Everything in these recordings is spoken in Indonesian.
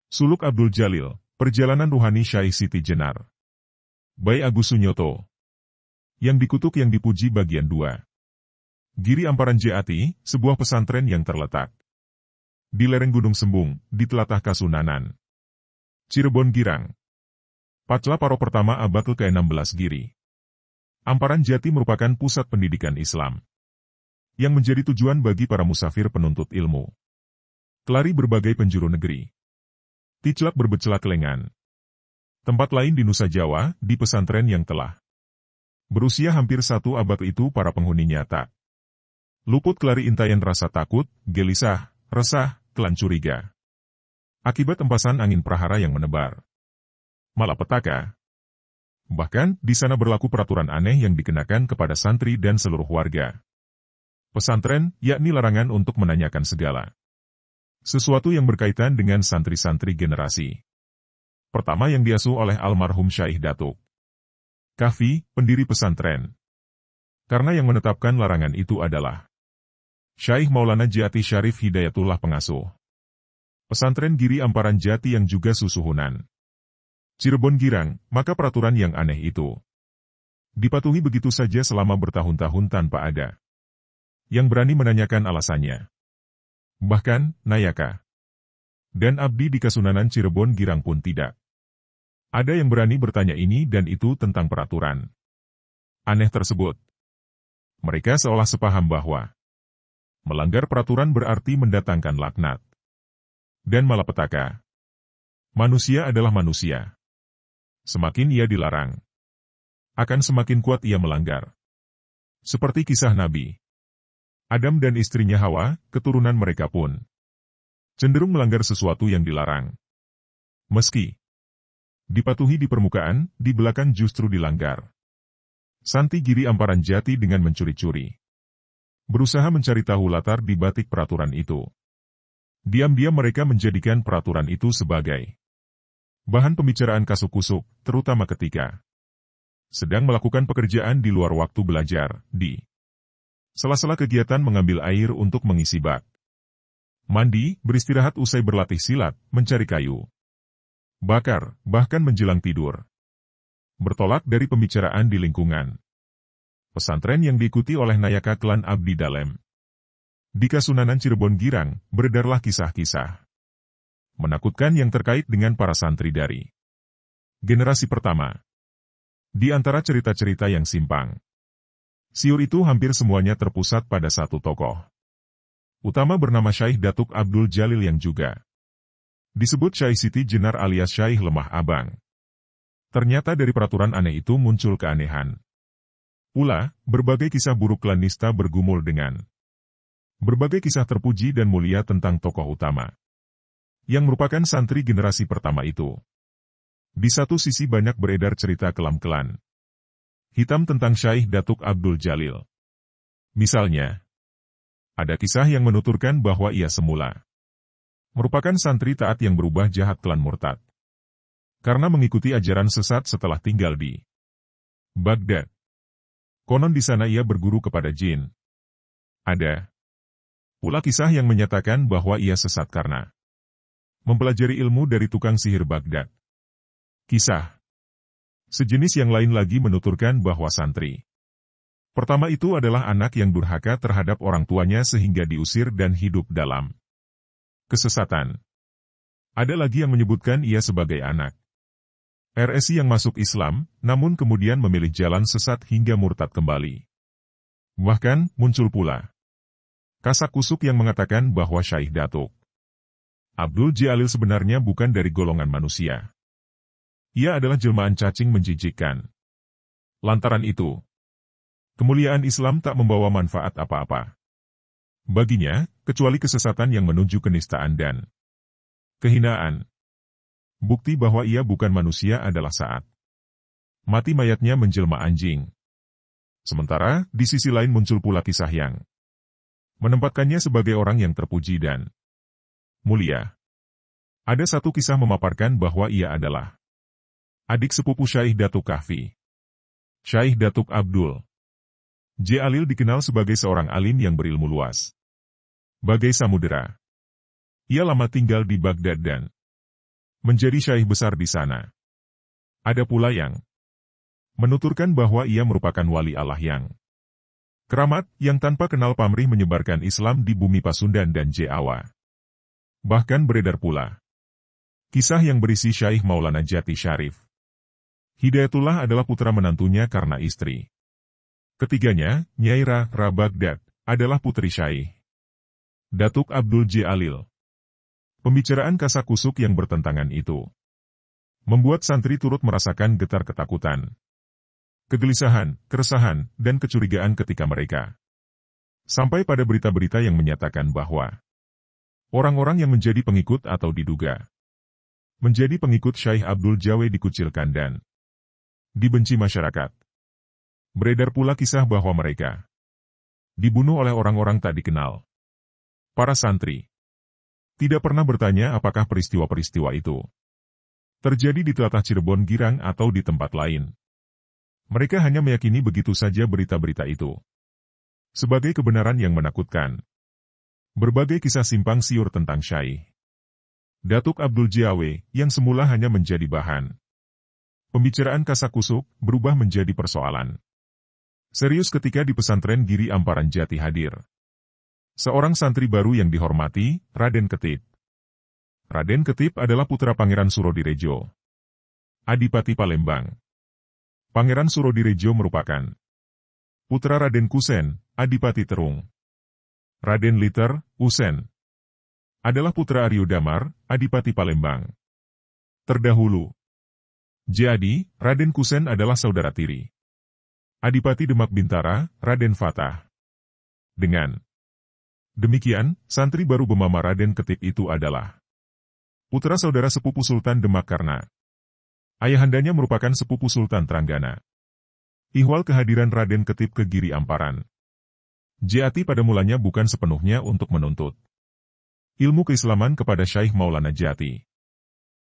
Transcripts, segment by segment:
Suluk Abdul Jalil, Perjalanan Ruhani Syekh Siti Jenar. By Agus Sunyoto. Yang dikutuk yang dipuji bagian 2. Giri Amparan Jati, sebuah pesantren yang terletak di lereng Gunung Sembung, di Telatah Kasunanan, Cirebon Girang. Pacla Paro pertama abad ke-16 Giri Amparan Jati merupakan pusat pendidikan Islam yang menjadi tujuan bagi para musafir penuntut ilmu. Kelari berbagai penjuru negeri. Ticlak berbecelak lengan. Tempat lain di Nusa Jawa, di pesantren yang telah berusia hampir 1 abad itu para penghuninya tak luput kelari intayan rasa takut, gelisah, resah, kelan curiga. Akibat empasan angin prahara yang menebar. Malapetaka. Bahkan, di sana berlaku peraturan aneh yang dikenakan kepada santri dan seluruh warga pesantren, yakni larangan untuk menanyakan segala sesuatu yang berkaitan dengan santri-santri generasi pertama yang diasuh oleh almarhum Syekh Datuk Kahfi, pendiri pesantren. Karena yang menetapkan larangan itu adalah Syekh Maulana Jati Syarif Hidayatullah pengasuh pesantren Giri Amparan Jati yang juga susuhunan Cirebon Girang, maka peraturan yang aneh itu dipatuhi begitu saja selama bertahun-tahun tanpa ada yang berani menanyakan alasannya. Bahkan, Nayaka dan Abdi di Kasunanan Cirebon Girang pun tidak ada yang berani bertanya ini dan itu tentang peraturan aneh tersebut. Mereka seolah sepaham bahwa melanggar peraturan berarti mendatangkan laknat dan malapetaka. Manusia adalah manusia. Semakin ia dilarang, akan semakin kuat ia melanggar. Seperti kisah Nabi Adam dan istrinya Hawa, keturunan mereka pun cenderung melanggar sesuatu yang dilarang. Meski dipatuhi di permukaan, di belakang justru dilanggar. Santi Giri Amparan Jati dengan mencuri-curi berusaha mencari tahu latar di balik peraturan itu. Diam-diam mereka menjadikan peraturan itu sebagai bahan pembicaraan kasuk-kusuk, terutama ketika sedang melakukan pekerjaan di luar waktu belajar, di sela-sela kegiatan mengambil air untuk mengisi bak mandi, beristirahat usai berlatih silat, mencari kayu bakar, bahkan menjelang tidur. Bertolak dari pembicaraan di lingkungan pesantren yang diikuti oleh Nayaka klan Abdi Dalem. Di Kasunanan Cirebon Girang, beredarlah kisah-kisah menakutkan yang terkait dengan para santri dari generasi pertama. Di antara cerita-cerita yang simpang siur itu hampir semuanya terpusat pada satu tokoh utama bernama Syekh Datuk Abdul Jalil yang juga disebut Syekh Siti Jenar alias Syekh Lemah Abang. Ternyata dari peraturan aneh itu muncul keanehan. Pula, berbagai kisah buruk klan nista bergumul dengan berbagai kisah terpuji dan mulia tentang tokoh utama yang merupakan santri generasi pertama itu. Di satu sisi banyak beredar cerita kelam-kelan hitam tentang Syekh Datuk Abdul Jalil. Misalnya, ada kisah yang menuturkan bahwa ia semula merupakan santri taat yang berubah jahat klan murtad karena mengikuti ajaran sesat setelah tinggal di Baghdad. Konon di sana ia berguru kepada jin. Ada pula kisah yang menyatakan bahwa ia sesat karena mempelajari ilmu dari tukang sihir Baghdad. Kisah sejenis yang lain lagi menuturkan bahwa santri pertama itu adalah anak yang durhaka terhadap orang tuanya sehingga diusir dan hidup dalam kesesatan. Ada lagi yang menyebutkan ia sebagai anak RSI yang masuk Islam, namun kemudian memilih jalan sesat hingga murtad kembali. Bahkan, muncul pula kasak-kusuk yang mengatakan bahwa Syekh Datuk Abdul Jalil sebenarnya bukan dari golongan manusia. Ia adalah jelmaan cacing menjijikkan. Lantaran itu, kemuliaan Islam tak membawa manfaat apa-apa baginya, kecuali kesesatan yang menuju kenistaan dan kehinaan. Bukti bahwa ia bukan manusia adalah saat mati mayatnya menjelma anjing. Sementara, di sisi lain muncul pula kisah yang menempatkannya sebagai orang yang terpuji dan mulia. Ada satu kisah memaparkan bahwa ia adalah adik sepupu Syekh Datuk Kahfi. Syekh Datuk Abdul Jalil dikenal sebagai seorang alim yang berilmu luas bagai samudera. Ia lama tinggal di Baghdad dan menjadi syaikh besar di sana. Ada pula yang menuturkan bahwa ia merupakan wali Allah yang keramat, yang tanpa kenal pamrih menyebarkan Islam di bumi Pasundan dan Jawa. Bahkan beredar pula kisah yang berisi Syaikh Maulana Jati Syarif Hidayatullah adalah putra menantunya karena istri ketiganya, Nyai Ra Baghdad, adalah putri Syaikh Datuk Abdul Jalil. Pembicaraan kasak-kusuk yang bertentangan itu membuat santri turut merasakan getar ketakutan, kegelisahan, keresahan, dan kecurigaan ketika mereka sampai pada berita-berita yang menyatakan bahwa orang-orang yang menjadi pengikut atau diduga menjadi pengikut Syaikh Abdul Jawe dikucilkan dan dibenci masyarakat. Beredar pula kisah bahwa mereka dibunuh oleh orang-orang tak dikenal. Para santri tidak pernah bertanya apakah peristiwa-peristiwa itu terjadi di tlatah Cirebon Girang atau di tempat lain. Mereka hanya meyakini begitu saja berita-berita itu sebagai kebenaran yang menakutkan. Berbagai kisah simpang siur tentang Syaikh Datuk Abdul Jawe yang semula hanya menjadi bahan pembicaraan kasak-kusuk berubah menjadi persoalan serius ketika di pesantren Giri Amparan Jati hadir seorang santri baru yang dihormati, Raden Ketip. Raden Ketip adalah putra Pangeran Surodirejo, Adipati Palembang. Pangeran Surodirejo merupakan putra Raden Kusen, Adipati Terung. Raden Liter, Usen, adalah putra Aryo Damar, Adipati Palembang. Terdahulu, jadi, Raden Kusen adalah saudara tiri Adipati Demak Bintara, Raden Fatah. Dengan demikian, santri baru bernama Raden Ketip itu adalah putra saudara sepupu Sultan Demak karena ayahandanya merupakan sepupu Sultan Tranggana. Ihwal kehadiran Raden Ketip ke Giri Amparan Jati pada mulanya bukan sepenuhnya untuk menuntut ilmu keislaman kepada Syaikh Maulana Jati.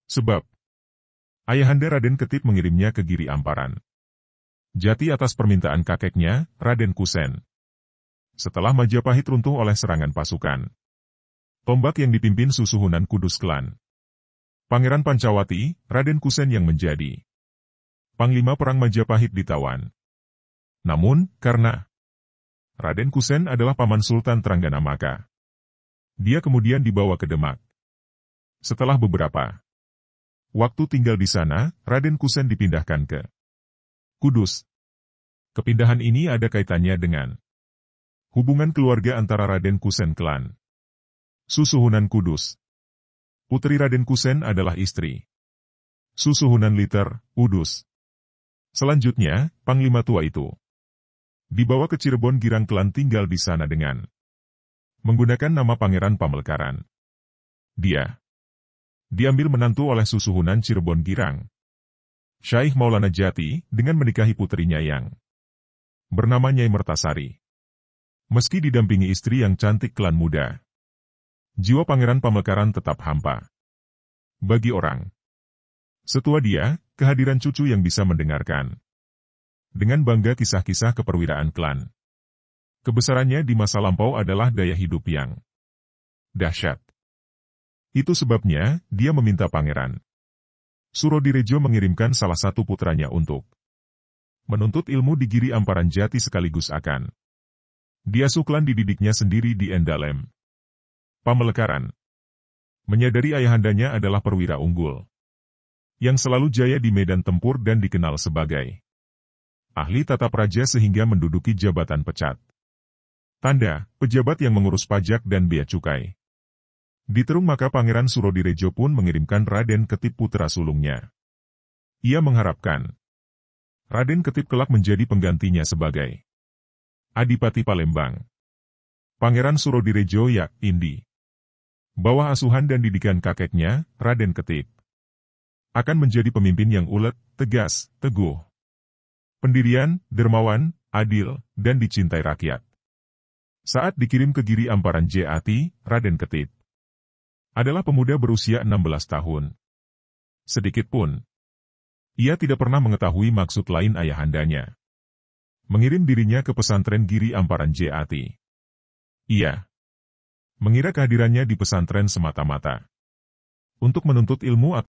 Sebab ayahanda Raden Ketip mengirimnya ke Giri Amparan Jati atas permintaan kakeknya, Raden Kusen. Setelah Majapahit runtuh oleh serangan pasukan Tombak yang dipimpin Susuhunan Kudus Klan Pangeran Pancawati, Raden Kusen yang menjadi Panglima Perang Majapahit ditawan. Namun, karena Raden Kusen adalah paman Sultan Tranggana maka dia kemudian dibawa ke Demak. Setelah beberapa waktu tinggal di sana, Raden Kusen dipindahkan ke Kudus. Kepindahan ini ada kaitannya dengan hubungan keluarga antara Raden Kusen Klan Susuhunan Kudus. Putri Raden Kusen adalah istri Susuhunan Liter, Udus. Selanjutnya, Panglima tua itu dibawa ke Cirebon Girang Klan tinggal di sana dengan menggunakan nama Pangeran Pamekaran. Dia diambil menantu oleh Susuhunan Cirebon Girang, Syaikh Maulana Jati, dengan menikahi putrinya yang bernama Nyai Mertasari. Meski didampingi istri yang cantik klan muda, jiwa Pangeran Pamekaran tetap hampa. Bagi orang setua dia, kehadiran cucu yang bisa mendengarkan dengan bangga kisah-kisah keperwiraan klan kebesarannya di masa lampau adalah daya hidup yang dahsyat. Itu sebabnya, dia meminta Pangeran Surodirejo mengirimkan salah satu putranya untuk menuntut ilmu di Giri Amparan Jati sekaligus akan diasuh klan dididiknya sendiri di Endalem Pamekaran. Menyadari ayahandanya adalah perwira unggul yang selalu jaya di medan tempur dan dikenal sebagai ahli tata praja sehingga menduduki jabatan pecat tanda, pejabat yang mengurus pajak dan bea cukai. Diterung maka Pangeran Surodirejo pun mengirimkan Raden Ketip putra sulungnya. Ia mengharapkan Raden Ketip kelak menjadi penggantinya sebagai Adipati Palembang. Pangeran Surodirejo Indi bawah asuhan dan didikan kakeknya, Raden Ketip akan menjadi pemimpin yang ulet, tegas, teguh, pendirian, dermawan, adil, dan dicintai rakyat. Saat dikirim ke Giri Amparan Jati, Raden Ketip adalah pemuda berusia 16 tahun. Sedikit pun ia tidak pernah mengetahui maksud lain ayahandanya mengirim dirinya ke pesantren Giri Amparan Jati. Ia mengira kehadirannya di pesantren semata-mata untuk menuntut ilmu